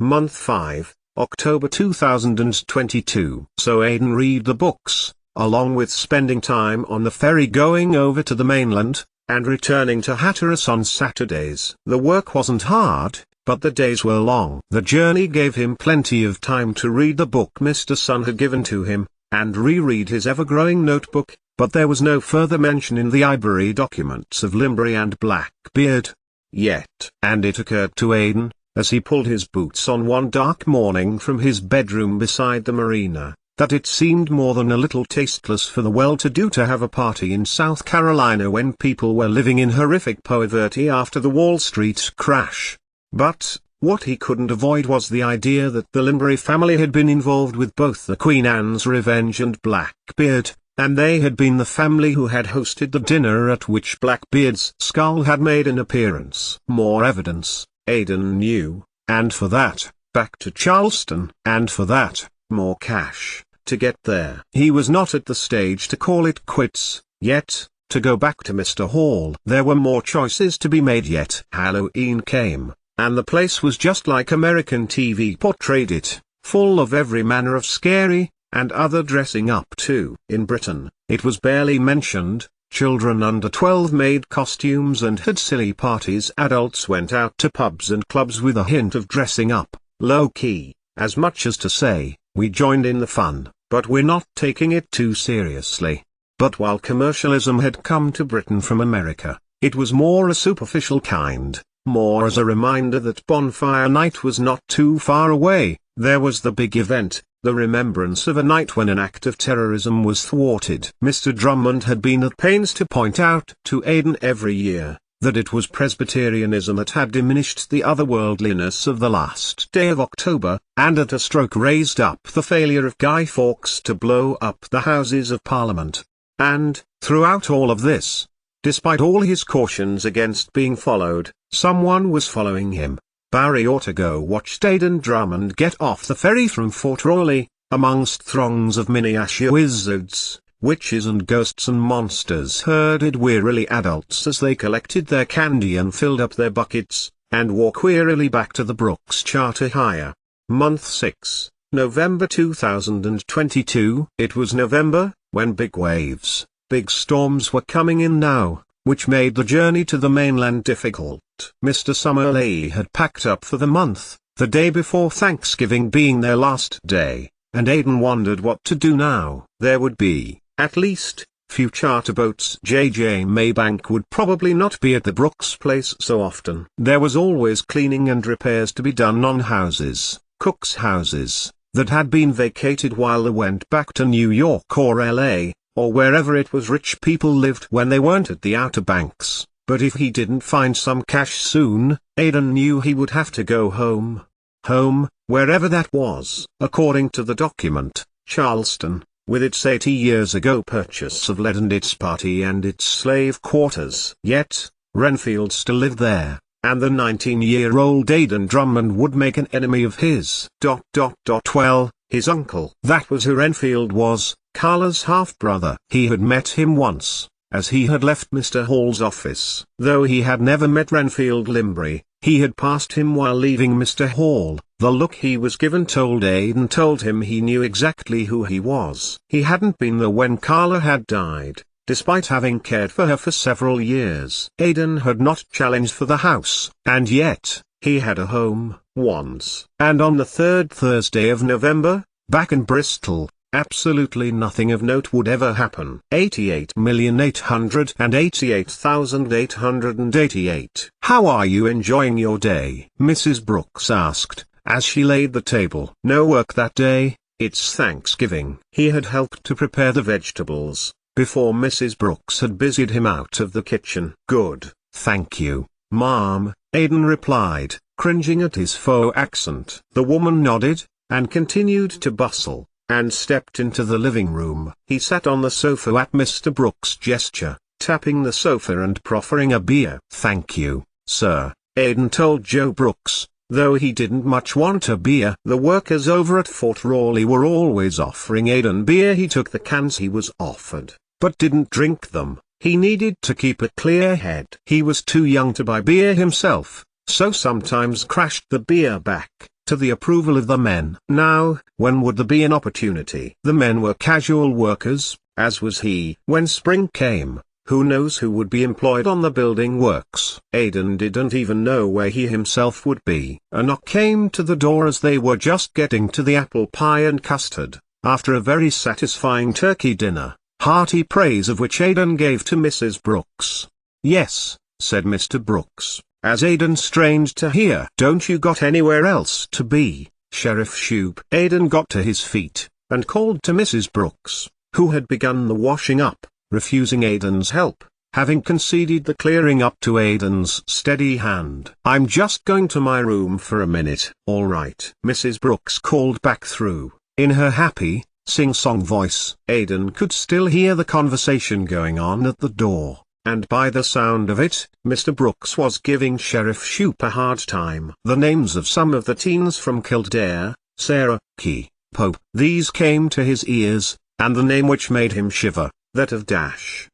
Month 5, October 2022. So Aidan read the books, along with spending time on the ferry going over to the mainland, and returning to Hatteras on Saturdays. The work wasn't hard, but the days were long. The journey gave him plenty of time to read the book Mr. Sun had given to him, and reread his ever-growing notebook, but there was no further mention in the Ivory documents of Limbury and Blackbeard yet. And it occurred to Aidan, as he pulled his boots on one dark morning from his bedroom beside the marina, that it seemed more than a little tasteless for the well-to-do to have a party in South Carolina when people were living in horrific poverty after the Wall Street crash. But, what he couldn't avoid was the idea that the Limbury family had been involved with both the Queen Anne's Revenge and Blackbeard, and they had been the family who had hosted the dinner at which Blackbeard's skull had made an appearance. More evidence, Aidan knew, and for that, back to Charleston, and for that, more cash, to get there. He was not at the stage to call it quits, yet, to go back to Mr. Hall. There were more choices to be made yet. Halloween came, and the place was just like American TV portrayed it, full of every manner of scary, and other dressing up too. In Britain, it was barely mentioned. Children under 12 made costumes and had silly parties. Adults went out to pubs and clubs with a hint of dressing up, low-key, as much as to say, we joined in the fun, but we're not taking it too seriously. But while commercialism had come to Britain from America, it was more a superficial kind, more as a reminder that Bonfire Night was not too far away. There was the big event, the remembrance of a night when an act of terrorism was thwarted. Mr. Drummond had been at pains to point out to Aidan every year, that it was Presbyterianism that had diminished the otherworldliness of the last day of October, and at a stroke raised up the failure of Guy Fawkes to blow up the Houses of Parliament. And, throughout all of this, despite all his cautions against being followed, someone was following him. Barry Ortego watched Aidan Drummond get off the ferry from Fort Raleigh, amongst throngs of miniature wizards, witches and ghosts and monsters herded wearily adults as they collected their candy and filled up their buckets, and walk wearily back to the Brooks Charter Hire. Month 6, November 2022. It was November, when big waves, big storms were coming in now, which made the journey to the mainland difficult. Mr. Summerlee had packed up for the month, the day before Thanksgiving being their last day, and Aidan wondered what to do now. There would be, at least, few charter boats. J.J. Maybank would probably not be at the Brooks place so often. There was always cleaning and repairs to be done on houses, cooks' houses, that had been vacated while they went back to New York or L.A., or wherever it was rich people lived when they weren't at the Outer Banks. But if he didn't find some cash soon, Aidan knew he would have to go home. Home, wherever that was. According to the document, Charleston, with its 80 years ago purchase of lead and its party and its slave quarters. Yet, Renfield still lived there, and the 19-year-old Aidan Drummond would make an enemy of his. Well, his uncle. That was who Renfield was, Carla's half-brother. He had met him once, as he had left Mr. Hall's office. Though he had never met Renfield Limbury, he had passed him while leaving Mr. Hall. The look he was given told Aidan told him he knew exactly who he was. He hadn't been there when Carla had died, despite having cared for her for several years. Aidan had not challenged for the house, and yet, he had a home, once. And on the third Thursday of November, back in Bristol, absolutely nothing of note would ever happen. 88,888,888. How are you enjoying your day? Mrs. Brooks asked, as she laid the table. No work that day, it's Thanksgiving. He had helped to prepare the vegetables, before Mrs. Brooks had busied him out of the kitchen. Good, thank you, Ma'am, Aidan replied, cringing at his faux accent. The woman nodded, and continued to bustle, and stepped into the living room. He sat on the sofa at Mr. Brooks' gesture, tapping the sofa and proffering a beer. Thank you, sir, Aidan told Joe Brooks, though he didn't much want a beer. The workers over at Fort Raleigh were always offering Aidan beer. He took the cans he was offered, but didn't drink them. He needed to keep a clear head. He was too young to buy beer himself, so sometimes crashed the beer back, to the approval of the men. Now, when would there be an opportunity? The men were casual workers, as was he. When spring came, who knows who would be employed on the building works? Aidan didn't even know where he himself would be. A knock came to the door as they were just getting to the apple pie and custard, after a very satisfying turkey dinner, hearty praise of which Aidan gave to Mrs. Brooks. "Yes," said Mr. Brooks, as Aidan strained to hear. "Don't you got anywhere else to be, Sheriff Shoop?" Aidan got to his feet, and called to Mrs. Brooks, who had begun the washing up, refusing Aidan's help, having conceded the clearing up to Aidan's steady hand. "I'm just going to my room for a minute." "All right," Mrs. Brooks called back through, in her happy, sing-song voice. Aidan could still hear the conversation going on at the door, and by the sound of it, Mr. Brooks was giving Sheriff Shoop a hard time. The names of some of the teens from Kildare, Sarah, Key, Pope, these came to his ears, and the name which made him shiver, that of Dash.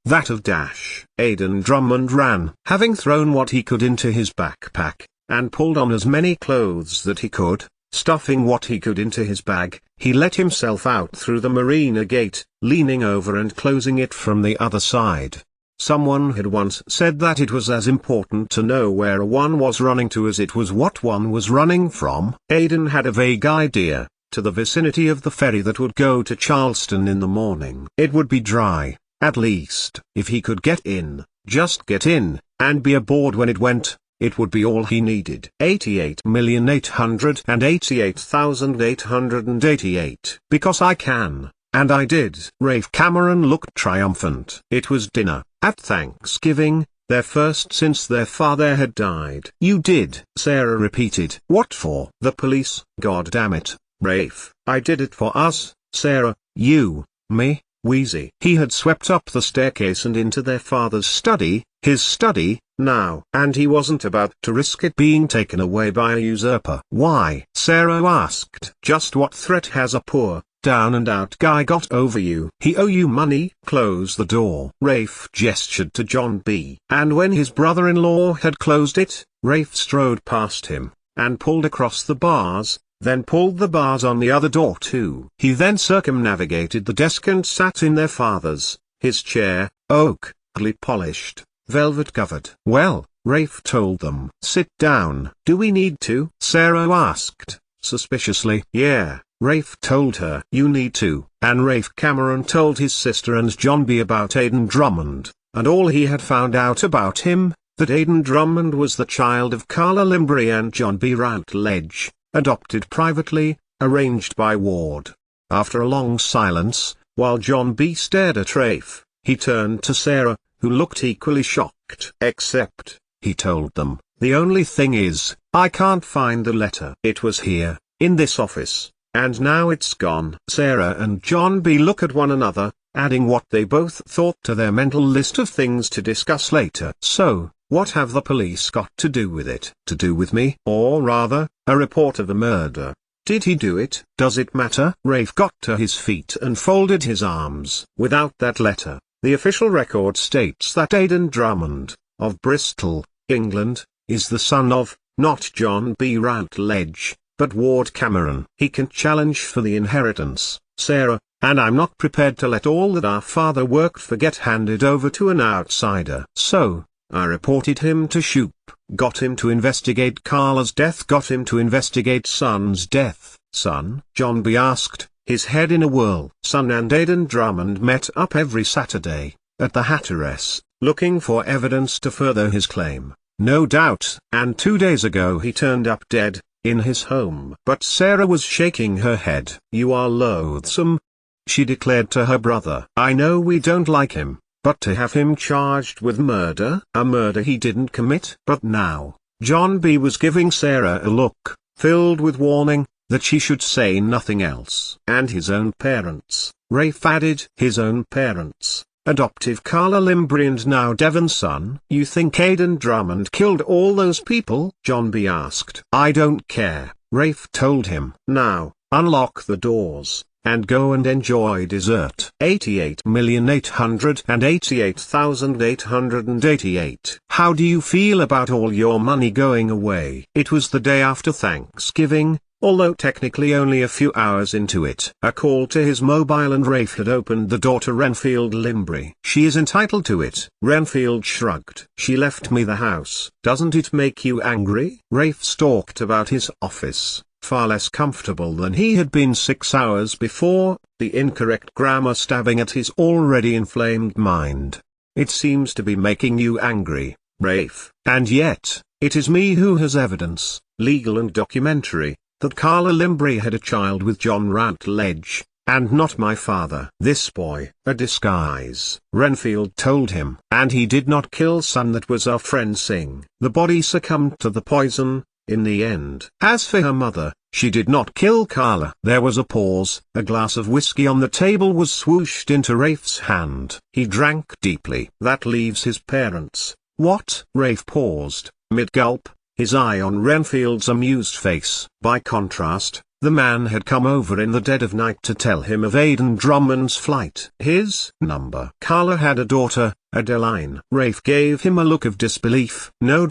Aidan Drummond ran, having thrown what he could into his backpack, and pulled on as many clothes that he could. Stuffing what he could into his bag, he let himself out through the marina gate, leaning over and closing it from the other side. Someone had once said that it was as important to know where one was running to as it was what one was running from. Aidan had a vague idea, to the vicinity of the ferry that would go to Charleston in the morning. It would be dry, at least. If he could get in, just get in, and be aboard when it went, it would be all he needed. 88,888,888. Because I can, and I did. Rafe Cameron looked triumphant. It was dinner, at Thanksgiving, their first since their father had died. "You did?" Sarah repeated. "What for?" "The police." "God damn it, Rafe." "I did it for us, Sarah, you, me, Wheezy." He had swept up the staircase and into their father's study, his study, now. And he wasn't about to risk it being taken away by a usurper. "Why?" Sarah asked. "Just what threat has a poor, down-and-out guy got over you?" "He owe you money." "Close the door." Rafe gestured to John B. And when his brother-in-law had closed it, Rafe strode past him, and pulled across the bars, then pulled the bars on the other door too. He then circumnavigated the desk and sat in their father's, his chair, oak, polished, velvet-covered. "Well," Rafe told them. "Sit down." "Do we need to?" Sarah asked, suspiciously. "Yeah," Rafe told her. "You need to." And Rafe Cameron told his sister and John B. about Aidan Drummond, and all he had found out about him, that Aidan Drummond was the child of Carla Limbry and John B. Routledge, adopted privately, arranged by Ward. After a long silence, while John B. stared at Rafe, he turned to Sarah, who looked equally shocked. "Except," he told them, "the only thing is, I can't find the letter. It was here, in this office, and now it's gone." Sarah and John B. looked at one another, adding what they both thought to their mental list of things to discuss later. "So, what have the police got to do with it?" "To do with me?" "Or rather, a report of a murder. Did he do it?" "Does it matter?" Rafe got to his feet and folded his arms. "Without that letter, the official record states that Aidan Drummond, of Bristol, England, is the son of, not John B. Routledge, but Ward Cameron. He can challenge for the inheritance, Sarah, and I'm not prepared to let all that our father worked for get handed over to an outsider. So, I reported him to Shoop, got him to investigate Carla's death, got him to investigate Son's death." "Son?" John B. asked, his head in a whirl. Son and Aidan Drummond met up every Saturday, at the Hatteras, looking for evidence to further his claim, no doubt. And 2 days ago he turned up dead, in his home. But Sarah was shaking her head. "You are loathsome," she declared to her brother. "I know we don't like him, but to have him charged with murder, a murder he didn't commit." But now, John B. was giving Sarah a look, filled with warning, that she should say nothing else. "And his own parents," Rafe added. "His own parents, adoptive Carla Limbry and now Devon's son." "You think Aidan Drummond killed all those people?" John B. asked. "I don't care," Rafe told him. "Now, unlock the doors, and go and enjoy dessert." 88,888,888. "How do you feel about all your money going away?" It was the day after Thanksgiving, although technically only a few hours into it. A call to his mobile and Rafe had opened the door to Renfield Limbry. "She is entitled to it." Renfield shrugged. "She left me the house." "Doesn't it make you angry?" Rafe stalked about his office, far less comfortable than he had been 6 hours before, the incorrect grammar stabbing at his already inflamed mind. "It seems to be making you angry, Rafe. And yet, it is me who has evidence, legal and documentary, that Carla Limbry had a child with John Routledge, and not my father." "This boy, a disguise," Renfield told him. "And he did not kill son, that was our friend Singh." "The body succumbed to the poison, in the end." "As for her mother, she did not kill Carla." There was a pause. A glass of whiskey on the table was swooshed into Rafe's hand. He drank deeply. "That leaves his parents." "What?" Rafe paused, mid-gulp, his eye on Renfield's amused face. By contrast, the man had come over in the dead of night to tell him of Aidan Drummond's flight. His number. Carla had a daughter, Adeline. Rafe gave him a look of disbelief. "No.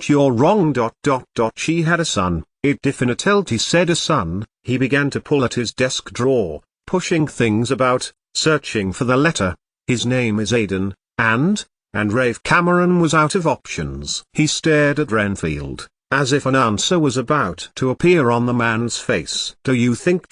You're wrong. She had a son." "It definitely said a son." He began to pull at his desk drawer, pushing things about, searching for the letter. "His name is Aidan, and Rafe Cameron was out of options." He stared at Renfield, as if an answer was about to appear on the man's face. "Do you think ...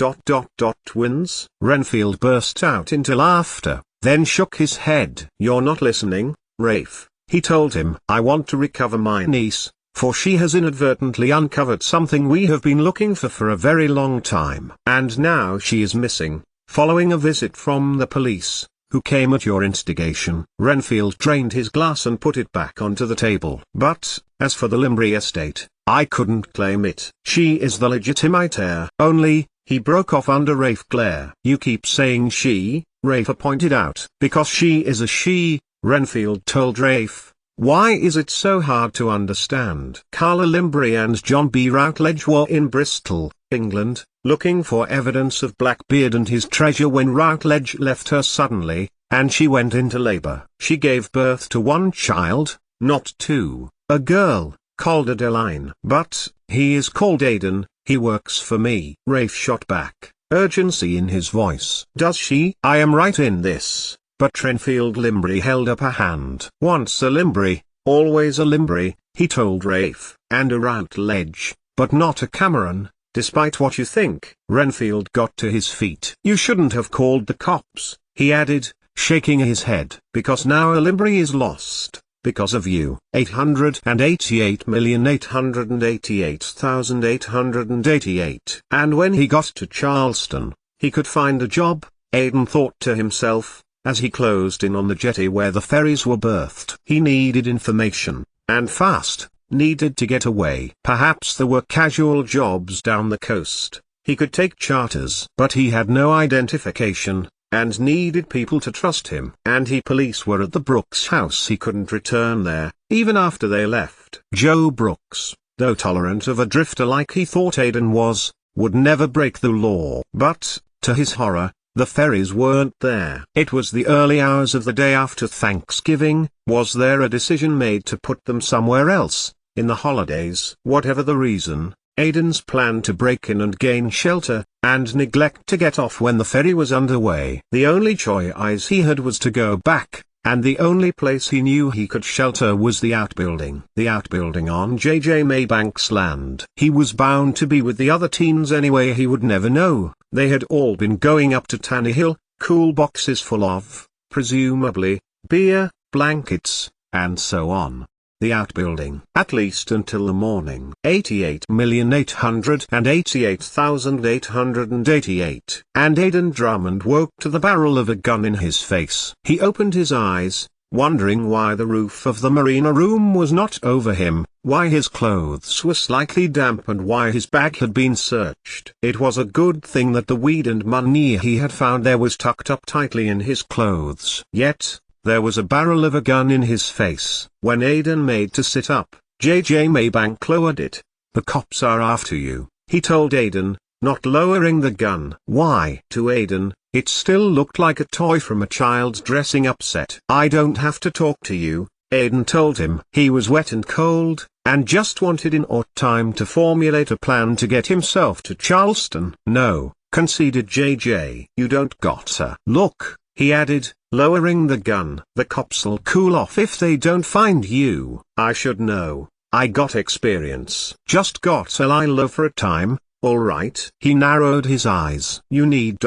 twins?" Renfield burst out into laughter, then shook his head. "You're not listening, Rafe," he told him. "I want to recover my niece, for she has inadvertently uncovered something we have been looking for a very long time. And now she is missing, following a visit from the police, who came at your instigation." Renfield drained his glass and put it back onto the table. "But, as for the Limbry estate, I couldn't claim it. She is the legitimate heir. Only," he broke off under Rafe's glare. "You keep saying she," Rafe pointed out. "Because she is a she," Renfield told Rafe. "Why is it so hard to understand?" Carla Limbry and John B. Routledge were in Bristol, England, looking for evidence of Blackbeard and his treasure when Routledge left her suddenly, and she went into labor. She gave birth to one child, not two, a girl, called Adeline. "But, he is called Aidan, he works for me." Rafe shot back, urgency in his voice. "Does she?" "I am right in this." But Renfield Limbry held up a hand. "Once a Limbry, always a Limbry," he told Rafe. "And a Routledge, but not a Cameron, despite what you think." Renfield got to his feet. "You shouldn't have called the cops," he added, shaking his head. "Because now a Limbry is lost, because of you." 888,888,888. "And when he got to Charleston, he could find a job," Aidan thought to himself, as he closed in on the jetty where the ferries were berthed. He needed information, and fast, needed to get away. Perhaps there were casual jobs down the coast, he could take charters. But he had no identification, and needed people to trust him. And police were at the Brooks house. He couldn't return there, even after they left. Joe Brooks, though tolerant of a drifter like he thought Aidan was, would never break the law. But, to his horror, the ferries weren't there. It was the early hours of the day after Thanksgiving. Was there a decision made to put them somewhere else, in the holidays? Whatever the reason, Aidan's plan to break in and gain shelter, and neglect to get off when the ferry was underway. The only choice he had was to go back, and the only place he knew he could shelter was the outbuilding. The outbuilding on J.J. Maybank's land. He was bound to be with the other teens anyway. He would never know. They had all been going up to Tannehill, cool boxes full of, presumably, beer, blankets, and so on. The outbuilding. At least until the morning. 88,888,888. And Aidan Drummond woke to the barrel of a gun in his face. He opened his eyes, wondering why the roof of the marina room was not over him, why his clothes were slightly damp, and why his bag had been searched. It was a good thing that the weed and money he had found there was tucked up tightly in his clothes. Yet, there was a barrel of a gun in his face. When Aidan made to sit up, J.J. Maybank lowered it. "The cops are after you," he told Aidan, not lowering the gun. "Why?" To Aidan, it still looked like a toy from a child's dressing up set. "I don't have to talk to you," Aidan told him. He was wet and cold, and just wanted enough time to formulate a plan to get himself to Charleston. No, conceded JJ. You don't gotta. Look, he added, lowering the gun. The cops'll cool off if they don't find you. I should know. I got experience. Just gotta lie low for a time, alright? He narrowed his eyes. You need ...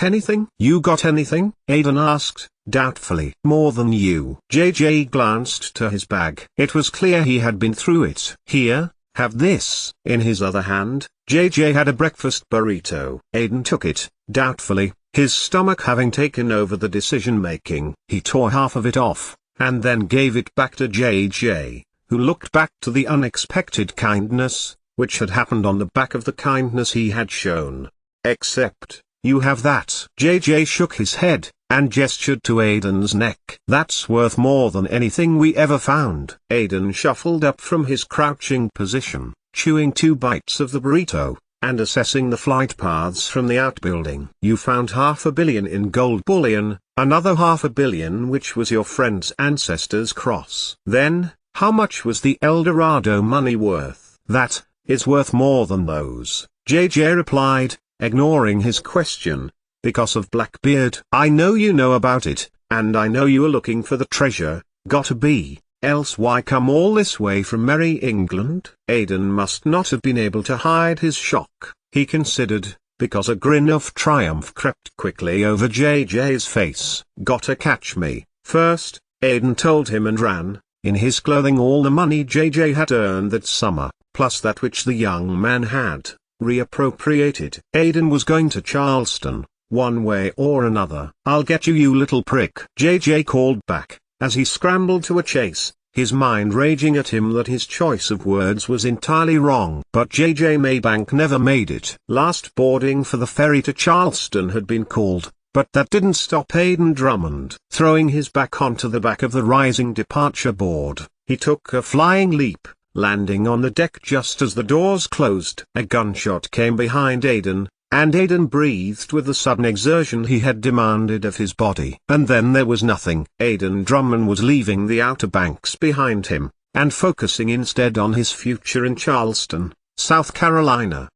anything? You got anything? Aiden asked, doubtfully. More than you. JJ glanced to his bag. It was clear he had been through it. Here, have this. In his other hand, JJ had a breakfast burrito. Aiden took it, doubtfully, his stomach having taken over the decision-making. He tore half of it off, and then gave it back to JJ, who looked back to the unexpected kindness, which had happened on the back of the kindness he had shown. Except, you have that. JJ shook his head, and gestured to Aiden's neck. That's worth more than anything we ever found. Aiden shuffled up from his crouching position, chewing 2 bites of the burrito, and assessing the flight paths from the outbuilding. You found $500 million in gold bullion, another $500 million which was your friend's ancestor's cross. Then, how much was the El Dorado money worth? That is worth more than those, JJ replied, ignoring his question. Because of Blackbeard. I know you know about it, and I know you are looking for the treasure, gotta be, else why come all this way from merry England? Aiden must not have been able to hide his shock, he considered, because a grin of triumph crept quickly over JJ's face. Gotta catch me. First, Aiden told him, and ran, in his clothing, all the money JJ had earned that summer, plus that which the young man had reappropriated. Aiden was going to Charleston, one way or another. I'll get you, you little prick, JJ called back, as he scrambled to a chase, his mind raging at him that his choice of words was entirely wrong. But JJ Maybank never made it. Last boarding for the ferry to Charleston had been called, but that didn't stop Aiden Drummond. Throwing his back onto the back of the rising departure board, he took a flying leap, landing on the deck just as the doors closed. A gunshot came behind Aiden, and Aiden breathed with the sudden exertion he had demanded of his body. And then there was nothing. Aiden Drummond was leaving the Outer Banks behind him, and focusing instead on his future in Charleston, South Carolina.